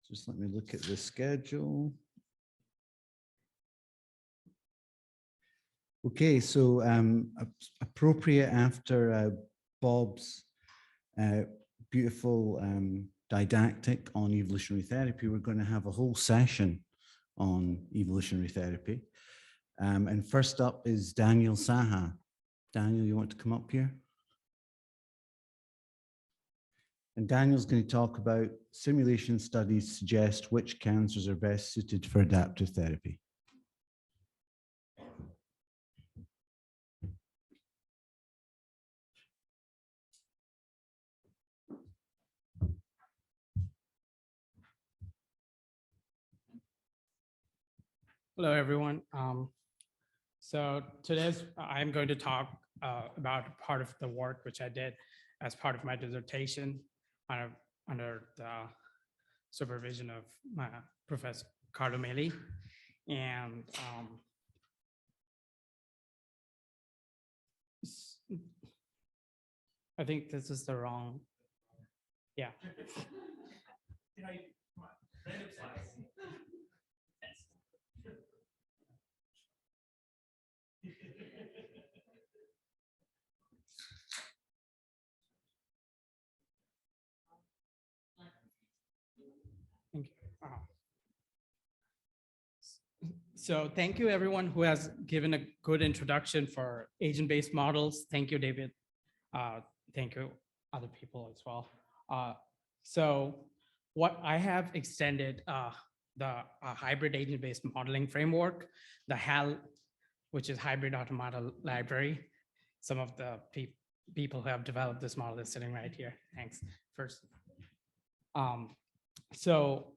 Just let me look at the schedule. Okay, so appropriate after Bob's beautiful didactic on evolutionary therapy, we're going to have a whole session on evolutionary therapy. And first up is Daniel Saha. Daniel, you want to come up here? And Daniel's going to talk about simulation studies suggest which cancers are best suited for adaptive therapy. Hello, everyone. So I'm going to talk about part of the work which I did as part of my dissertation under the supervision of my Professor Carlo Meli. And I think this is the wrong, yeah. Thank you. So thank you everyone who has given a good introduction for agent-based models. Thank you, David. Thank you, other people as well. So what I have extended the hybrid agent-based modeling framework, the HAL, which is Hybrid Automata Library. Some of the people who have developed this model is sitting right here. Thanks. First. So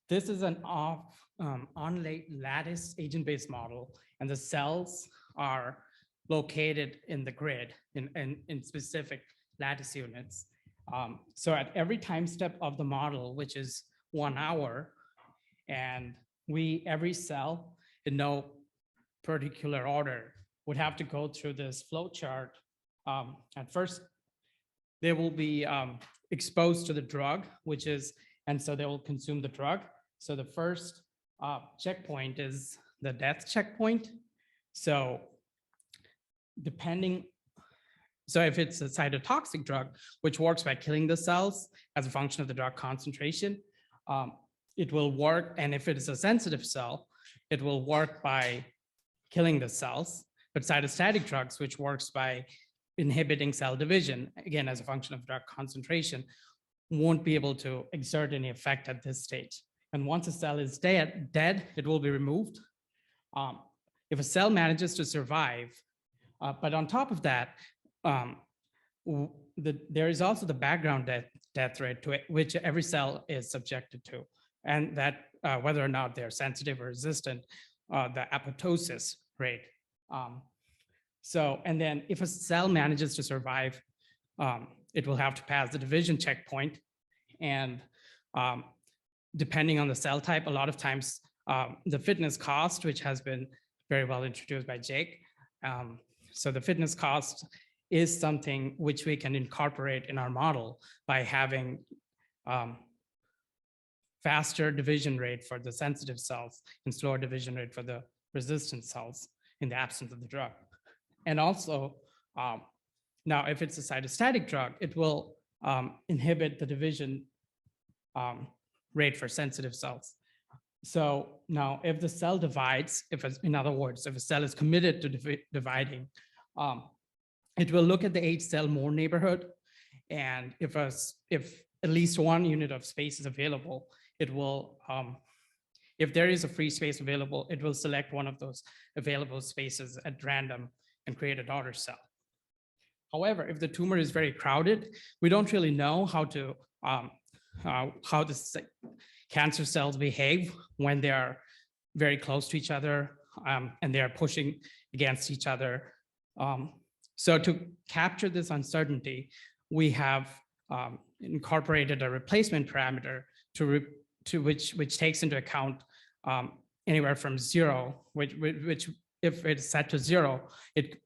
this is an on-late lattice agent-based model, and the cells are located in the grid in specific lattice units. So at every time step of the model, which is 1 hour, and every cell in no particular order would have to go through this flow chart. At first, they will be exposed to the drug, and so they will consume the drug. So the first checkpoint is the death checkpoint. So if it's a cytotoxic drug, which works by killing the cells as a function of the drug concentration, it will work. And if it is a sensitive cell, it will work by killing the cells. But cytostatic drugs, which works by inhibiting cell division, again, as a function of drug concentration, won't be able to exert any effect at this stage. And once a cell is dead, it will be removed. If a cell manages to survive, but on top of that, there is also the background death rate to it, which every cell is subjected to, and that whether or not they're sensitive or resistant, the apoptosis rate. And then if a cell manages to survive, it will have to pass the division checkpoint. And depending on the cell type, a lot of times the fitness cost, which has been very well introduced by Jake. So the fitness cost is something which we can incorporate in our model by having faster division rate for the sensitive cells and slower division rate for the resistant cells in the absence of the drug. And also, now if it's a cytostatic drug, it will inhibit the division rate for sensitive cells. So now if the cell divides, in other words, if a cell is committed to dividing, it will look at the 8-cell Moore neighborhood. And if at least one unit of space is available, it will, if there is a free space available, it will select one of those available spaces at random and create a daughter cell. However, if the tumor is very crowded, we don't really know how the cancer cells behave when they are very close to each other and they are pushing against each other. So to capture this uncertainty, we have incorporated a replacement parameter which takes into account anywhere from 0, which if it's set to 0, it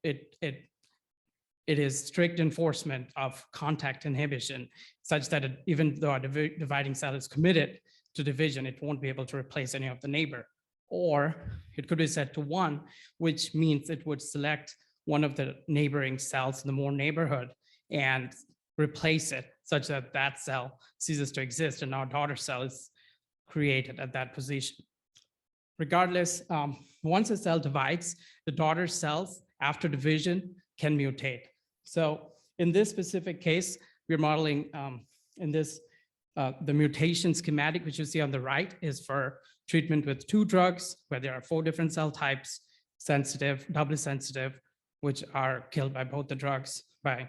is strict enforcement of contact inhibition, such that even though a dividing cell is committed to division, it won't be able to replace any of the neighbor. Or it could be set to 1, which means it would select one of the neighboring cells in the Moore neighborhood and replace it such that that cell ceases to exist and our daughter cell is created at that position. Regardless, once a cell divides, the daughter cells after division can mutate. So in this specific case, we're modeling the mutation schematic, which you see on the right, is for treatment with 2 drugs, where there are 4 different cell types, sensitive, doubly sensitive, which are killed by both the drugs, by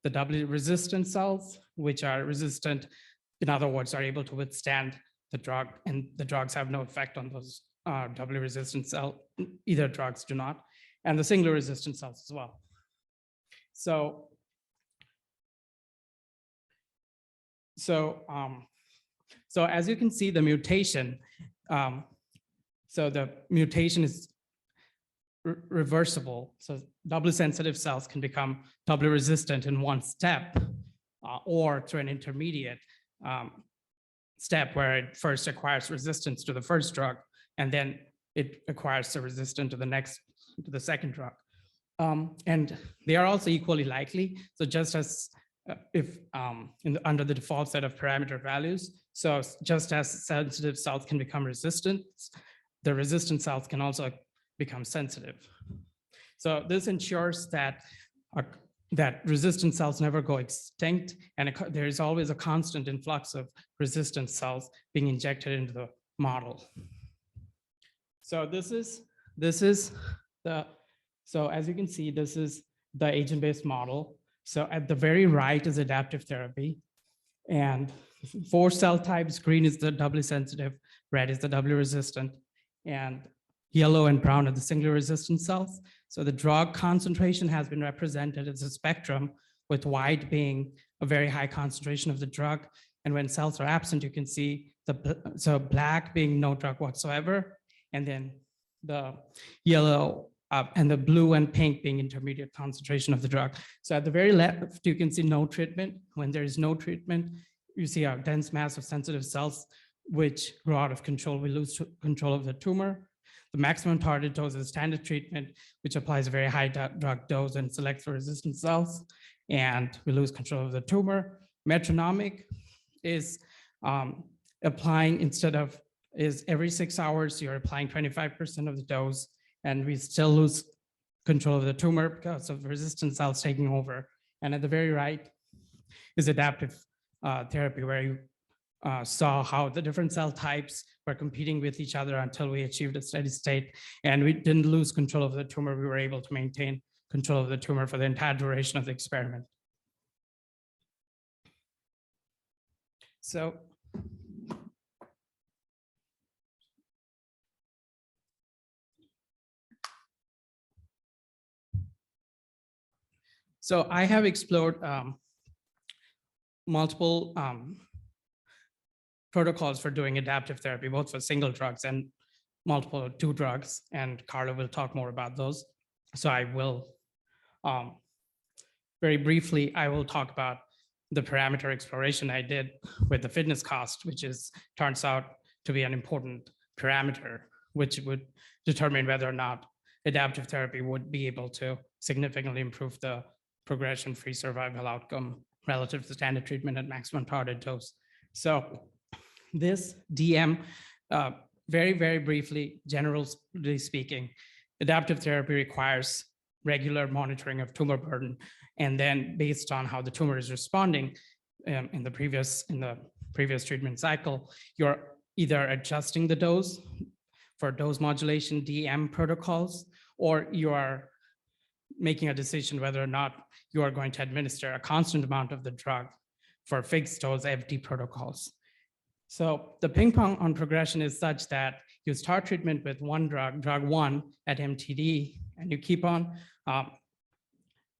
the doubly resistant cells, which are resistant, in other words, are able to withstand the drug, and the drugs have no effect on those doubly resistant cell. Either drugs do not, and the single resistant cells as well. So as you can see, the mutation, so the mutation is reversible. So doubly sensitive cells can become doubly resistant in 1 step, or through an intermediate step where it first acquires resistance to the first drug, and then it acquires the resistance to the second drug. And they are also equally likely. So just as under the default set of parameter values, so just as sensitive cells can become resistant, the resistant cells can also become sensitive. So this ensures that that resistant cells never go extinct, and there is always a constant influx of resistant cells being injected into the model. So so as you can see, this is the agent-based model. So at the very right is adaptive therapy, and 4 cell types: green is the doubly sensitive, red is the doubly resistant, and yellow and brown are the singly resistant cells. So the drug concentration has been represented as a spectrum, with white being a very high concentration of the drug. And when cells are absent, you can see so black being no drug whatsoever, and then the yellow and the blue and pink being intermediate concentration of the drug. So at the very left, you can see no treatment. When there is no treatment, you see a dense mass of sensitive cells which grow out of control. We lose control of the tumor. The maximum target dose is standard treatment, which applies a very high drug dose and selects for resistant cells, and we lose control of the tumor. Metronomic is applying is every 6 hours, you're applying 25% of the dose, and we still lose control of the tumor because of resistant cells taking over. And at the very right is adaptive therapy, where you saw how the different cell types were competing with each other until we achieved a steady state, and we didn't lose control of the tumor. We were able to maintain control of the tumor for the entire duration of the experiment. So I have explored multiple protocols for doing adaptive therapy, both for single drugs and multiple 2 drugs, and Carla will talk more about those. So I will, very briefly, I will talk about the parameter exploration I did with the fitness cost, which turns out to be an important parameter, which would determine whether or not adaptive therapy would be able to significantly improve the progression-free survival outcome relative to standard treatment at maximum targeted dose. So this DM, very, very briefly, generally speaking, adaptive therapy requires regular monitoring of tumor burden. And then based on how the tumor is responding in the previous treatment cycle, you're either adjusting the dose for dose modulation DM protocols, or you are making a decision whether or not you are going to administer a constant amount of the drug for fixed dose FD protocols. So the ping pong on progression is such that you start treatment with one drug 1 at MTD, and you keep on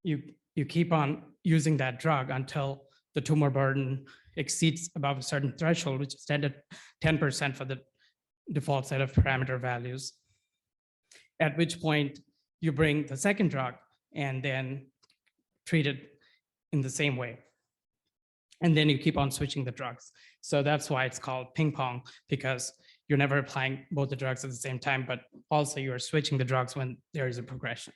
you keep on using that drug until the tumor burden exceeds above a certain threshold, which is 10% for the default set of parameter values. At which point you bring the second drug and then treat it in the same way. And then you keep on switching the drugs. So that's why it's called ping pong, because you're never applying both the drugs at the same time, but also you are switching the drugs when there is a progression.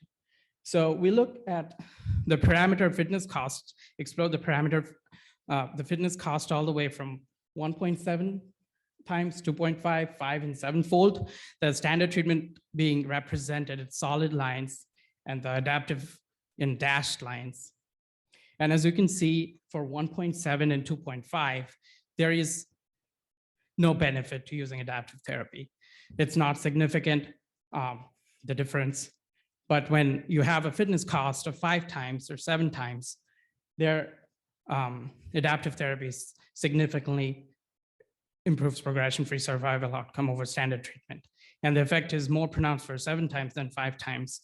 So we look at the parameter fitness cost, explore the parameter, the fitness cost all the way from 1.7 times, 2.5, 5, and 7-fold. The standard treatment being represented in solid lines and the adaptive in dashed lines. And as you can see, for 1.7 and 2.5, there is no benefit to using adaptive therapy. It's not significant, the difference. But when you have a fitness cost of 5 times or 7 times, their adaptive therapy significantly improves progression-free survival outcome over standard treatment. And the effect is more pronounced for 7 times than 5 times.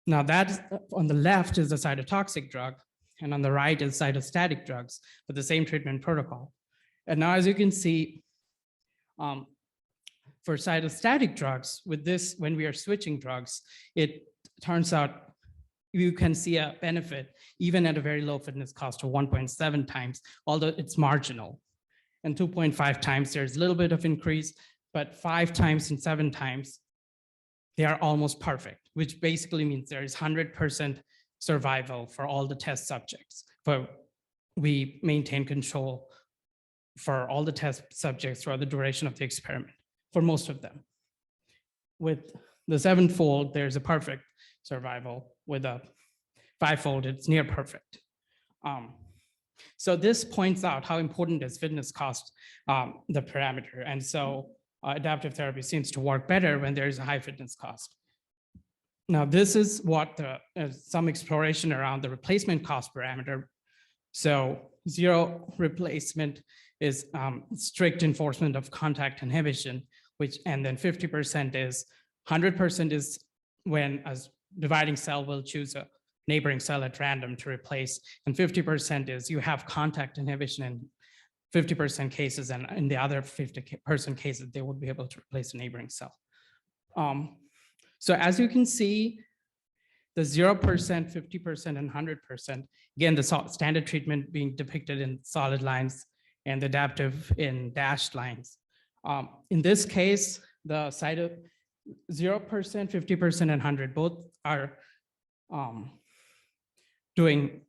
Now that on the left is the cytotoxic drug, and on the right is cytostatic drugs with the same treatment protocol. And now as you can see, for cytostatic drugs, with this, when we are switching drugs, it turns out you can see a benefit even at a very low fitness cost of 1.7 times, although it's marginal. And 2.5 times, there's a little bit of increase, but 5 times and 7 times, they are almost perfect, which basically means there is 100% survival for all the test subjects. But we maintain control for all the test subjects throughout the duration of the experiment, for most of them. With the 7-fold, there's a perfect survival. With a 5-fold, it's near perfect. So this points out how important is fitness cost, the parameter. And so adaptive therapy seems to work better when there is a high fitness cost. Now, this is what some exploration around the replacement cost parameter. So zero replacement is strict enforcement of contact inhibition, and then 50% is, 100% is when a dividing cell will choose a neighboring cell at random to replace, and 50% is you have contact inhibition in 50% cases, and in the other 50% cases, they would be able to replace a neighboring cell. So as you can see, the 0%, 50%, and 100%, again, the standard treatment being depicted in solid lines and adaptive in dashed lines. In this case, the side of 0%, 50%, and 100 both are doing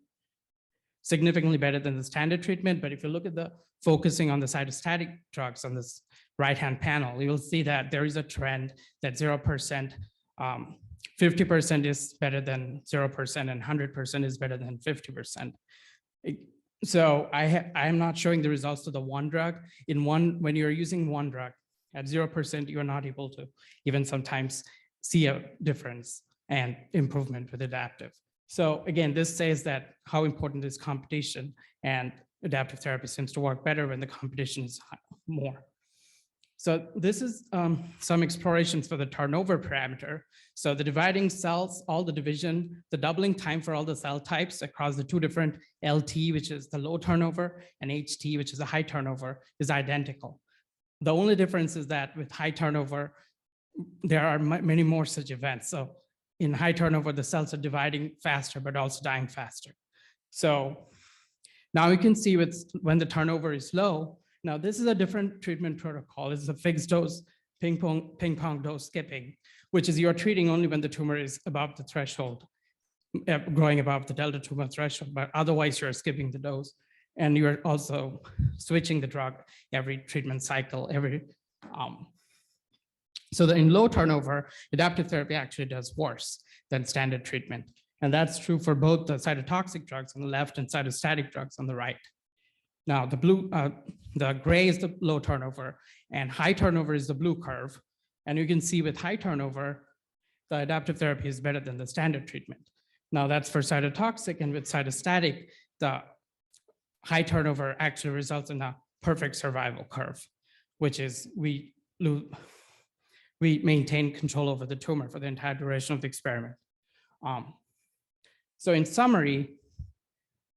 significantly better than the standard treatment. But if you look at the focusing on the cytostatic drugs on this right-hand panel, you'll see that there is a trend that 0%, 50% is better than 0%, and 100% is better than 50%. So I'm not showing the results to the one drug. When you're using one drug at 0%, you're not able to even sometimes see a difference and improvement with adaptive. So again, this says that how important is competition, and adaptive therapy seems to work better when the competition is more. So this is some explorations for the turnover parameter. So the dividing cells, all the division, the doubling time for all the cell types across the 2 different LT, which is the low turnover, and HT, which is a high turnover, is identical. The only difference is that with high turnover, there are many more such events. So in high turnover, the cells are dividing faster, but also dying faster. So now you can see when the turnover is low. Now this is a different treatment protocol. It's a fixed dose ping pong dose skipping, which is you're treating only when the tumor is above the threshold, growing above the delta tumor threshold, but otherwise you're skipping the dose. And you're also switching the drug every treatment cycle, so that in low turnover, adaptive therapy actually does worse than standard treatment. And that's true for both the cytotoxic drugs on the left and cytostatic drugs on the right. Now, the gray is the low turnover, and high turnover is the blue curve. And you can see with high turnover, the adaptive therapy is better than the standard treatment. Now, that's for cytotoxic, and with cytostatic, the high turnover actually results in a perfect survival curve, which is we maintain control over the tumor for the entire duration of the experiment. So in summary,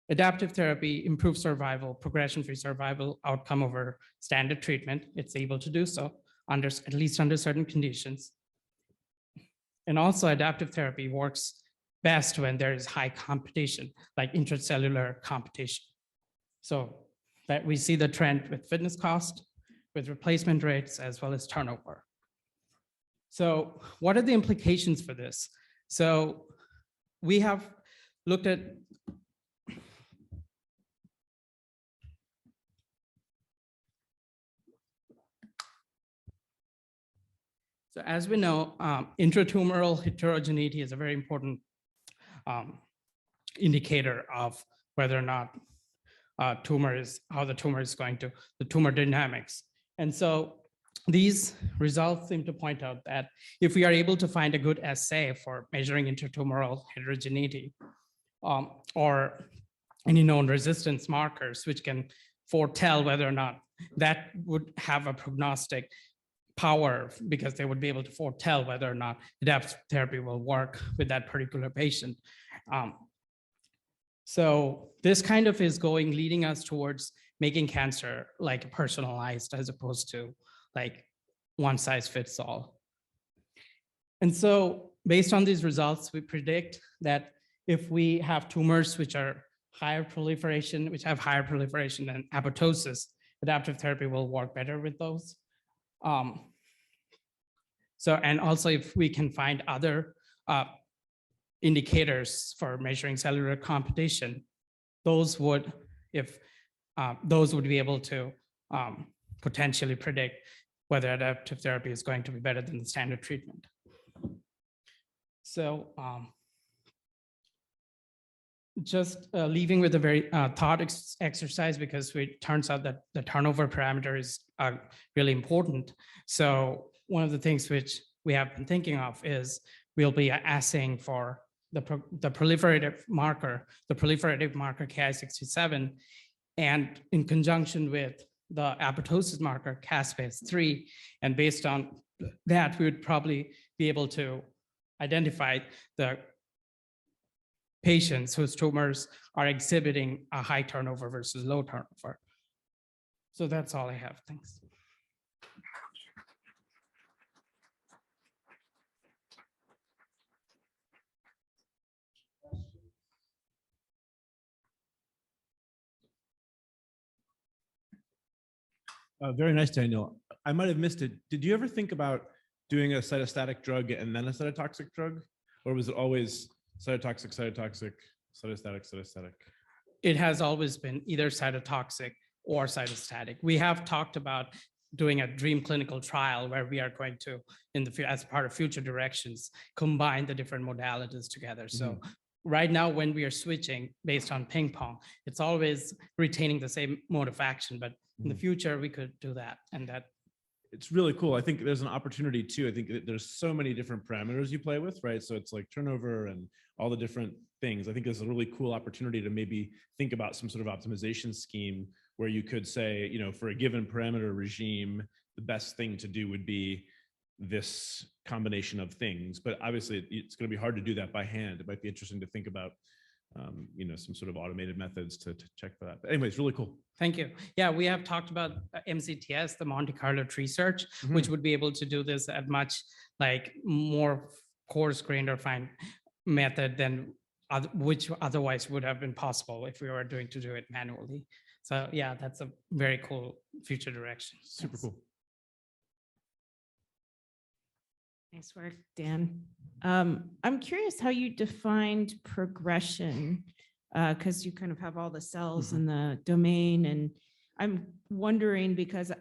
adaptive therapy improves survival, progression-free survival outcome over standard treatment. It's able to do so at least under certain conditions. And also adaptive therapy works best when there is high competition, like intracellular competition. So that we see the trend with fitness cost, with replacement rates, as well as turnover. So what are the implications for this? So we have looked at so as we know, intratumoral heterogeneity is a very important indicator of whether or not how the tumor is going to, the tumor dynamics. And so these results seem to point out that if we are able to find a good assay for measuring intratumoral heterogeneity or any known resistance markers, which can foretell whether or not that would have a prognostic power, because they would be able to foretell whether or not adaptive therapy will work with that particular patient. So this kind of is leading us towards making cancer like personalized as opposed to like one size fits all. And so based on these results, we predict that if we have tumors which are higher proliferation, which have higher proliferation than apoptosis, adaptive therapy will work better with those. So, and also if we can find other indicators for measuring cellular competition, those would be able to potentially predict whether adaptive therapy is going to be better than the standard treatment. So just leaving with a very thought exercise, because it turns out that the turnover parameter is really important. So one of the things which we have been thinking of is we'll be assaying for the proliferative marker Ki67, and in conjunction with the apoptosis marker caspase-3, and based on that, we would probably be able to identify the patients whose tumors are exhibiting a high turnover versus low turnover. So that's all I have. Thanks. Very nice, Daniel. I might have missed it. Did you ever think about doing a cytostatic drug and then a cytotoxic drug? Or was it always cytotoxic, cytotoxic, cytostatic, cytostatic? It has always been either cytotoxic or cytostatic. We have talked about doing a dream clinical trial where we are going to, as part of future directions, combine the different modalities together. So right now, when we are switching based on ping pong, it's always retaining the same mode of action, but in the future, we could do that. And that it's really cool. I think there's an opportunity too. I think that there's so many different parameters you play with, right? So it's like turnover and all the different things. I think there's a really cool opportunity to maybe think about some sort of optimization scheme where you could say, you know, for a given parameter regime, the best thing to do would be this combination of things. But obviously, it's going to be hard to do that by hand. It might be interesting to think about you know, some sort of automated methods to check for that. But anyways, really cool. Thank you. Yeah, we have talked about MCTS, the Monte Carlo tree search, which would be able to do this at much like more coarse-grained or fine method than which otherwise would have been possible if we were doing to do it manually. So yeah, that's a very cool future direction. Super cool. Nice work, Dan. I'm curious how you defined progression, because you kind of have all the cells in the domain, and I'm wondering because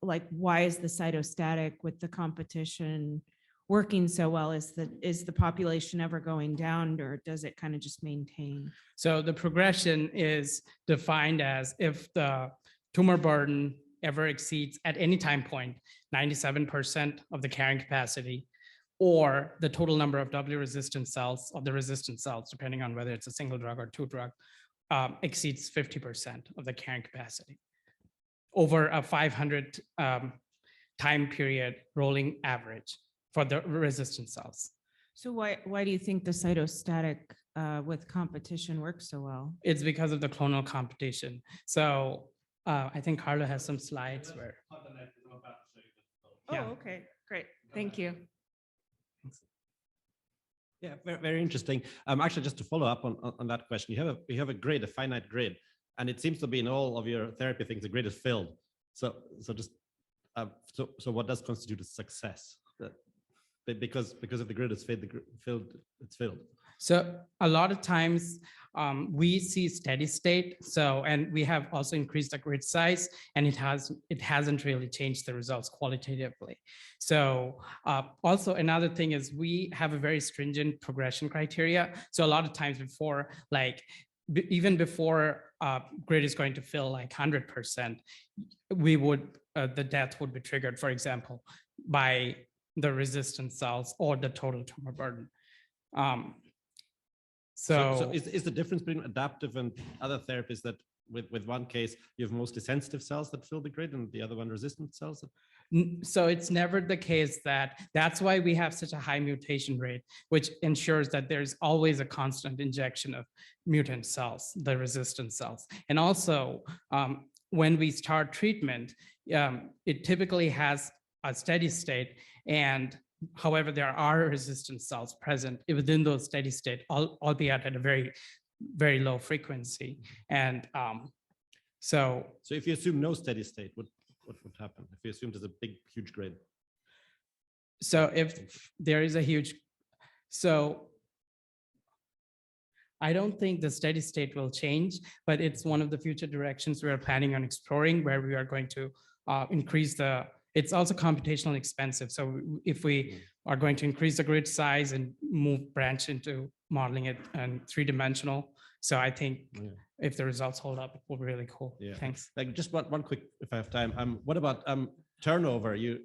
why is the cytostatic with the competition working so well? Is the population ever going down, or does it kind of just maintain? So the progression is defined as if the tumor burden ever exceeds at any time point 97% of the carrying capacity, or the total number of doubly resistant cells of the resistant cells, depending on whether it's a single drug or two drug, exceeds 50% of the carrying capacity over a 500 time period rolling average for the resistant cells. So why do you think the cytostatic with competition works so well? It's because of the clonal competition. So I think Carla has some slides where. Oh, okay, great. Thank you. Yeah, very, very interesting. Actually, just to follow up on that question, you have a grid, a finite grid, and it seems to be in all of your therapy things, the grid is filled. So what does constitute a success? Because if the grid is filled, it's filled. So a lot of times we see steady state. So, and we have also increased the grid size, and it hasn't really changed the results qualitatively. So also another thing is we have a very stringent progression criteria. So a lot of times before, like even before grid is going to fill like 100%, we would, the death would be triggered, for example, by the resistant cells or the total tumor burden. So is the difference between adaptive and other therapies that with one case you have mostly sensitive cells that fill the grid and the other one resistant cells? So it's never the case that's why we have such a high mutation rate, which ensures that there's always a constant injection of mutant cells, the resistant cells. And also when we start treatment, it typically has a steady state, and however, there are resistant cells present within those steady state, albeit at a very, very low frequency. And so if you assume no steady state, what would happen? If you assume there's a huge grid? So if there is a huge, so I don't think the steady state will change, but it's one of the future directions we are planning on exploring, where we are going to increase it's also computationally expensive. So if we are going to increase the grid size and branch into modeling it in 3-dimensional. So I think if the results hold up, it will be really cool. Yeah. Thanks. Like just one quick, if I have time. What about turnover? You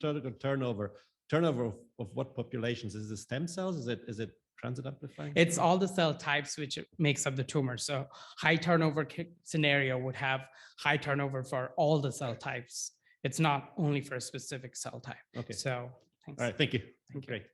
talked about turnover. Turnover of what populations? Is it stem cells? Is it transit amplifying? It's all the cell types which makes up the tumor. So high turnover scenario would have high turnover for all the cell types. It's not only for a specific cell type. Okay. So thanks. All right. Thank you. Thank you. Great.